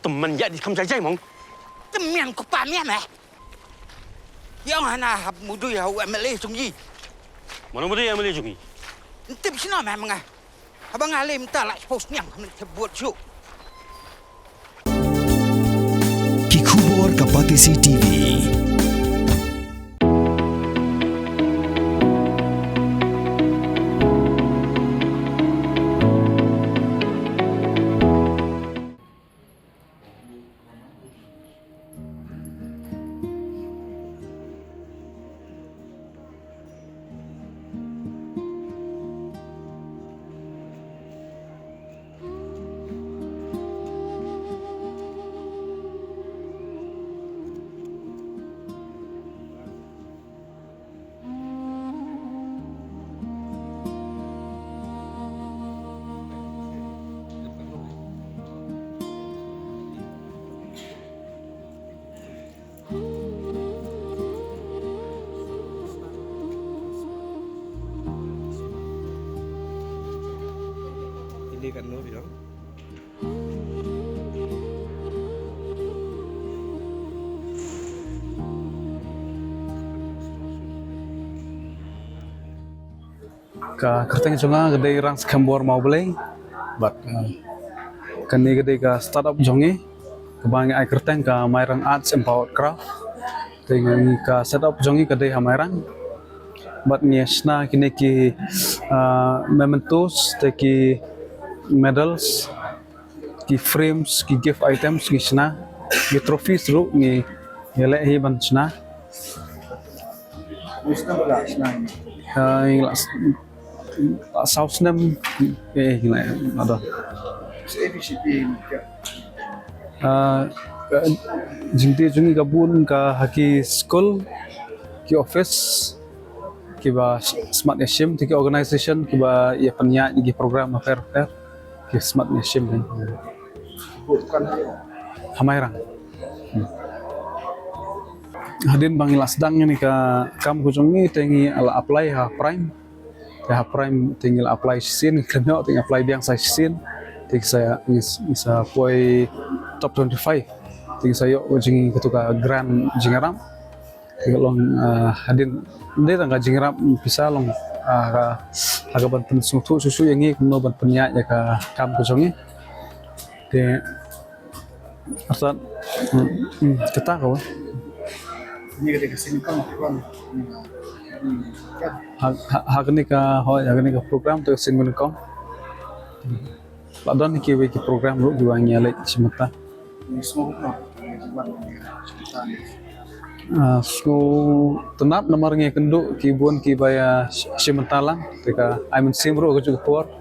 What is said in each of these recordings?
teman jadi kamu saja mong. Temen ko pa miya meh. Yang hana mudu ya MLA sungji. Mana boleh yang boleh jungi. Tip sino meh mga. Abang alim ta la post nyang buat show. Kikubor Kapatisi TV. Ini kan lo bilang. Ka kerteng jonga gede rang skambor mau boleh but kani gede ka startup jonge kebang ai kerteng ka mairang arts empowered craft dengan ka setup jonge gede hamirang but niasna kini ki mementos te ki medals ki frames ki gift items ki sna ki trophies ru ni yele hi ban sna inglas South Nem ada jingti jungi gabun ka haki school ki office ki ba smart yashim ki organization ki ba ya penya ki program fair ki smart yashim hamairang hadin bang ilas dang ni ka kam kujongi tengi ala apply ha prime ya prime tinggal apply sin kenyo tinggal apply biang saya sin tinggal saya bisa poi top 25 tinggal saya ujung ketuka grand jingaram tinggal long hadin ini tangga jingaram bisa long agak banten susu yang ini kuno bantennya ya ka kam kujongi de asal kita kau Ini ketika sini kan hagni ka program to singun ko ladon ki we ki program ru juangnya le simata so tenap nomor nge kenduk ki buan ki baya simatalang tika aimen simro ko juga por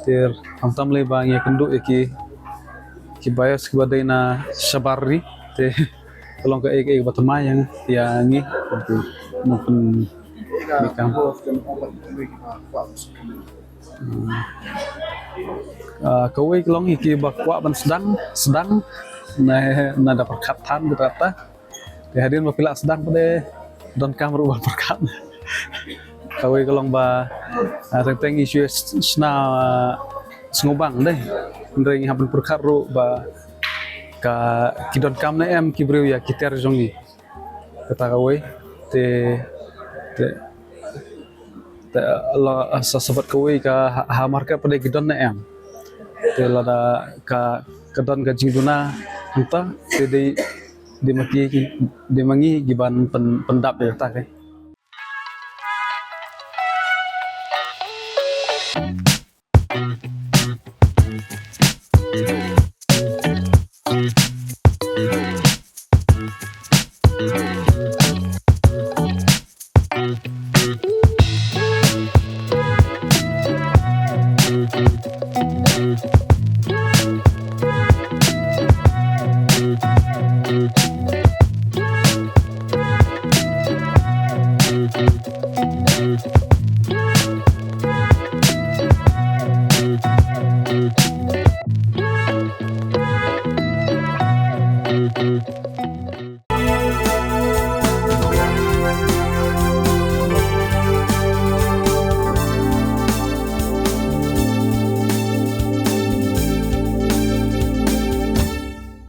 ter antam le ba nge kenduk ki baya skibadai na sabari te tolong ke ek batama yang ngi mungkin Bikang. Kau iklong iki bakwa ban sedang na ada perkatan berkata kehadiran bapila sedang pada don kamru ban perkat kau iklong ba tentang isu sna ngobang deh ndring hapen perkat ru ba ka kidon kam na em kibriu ya kiter jongi kata kau te Allah sasabat kawai ka market pada gidon na em te lada ka kedon ka jingduna entah te di mangi giban pendap ya tak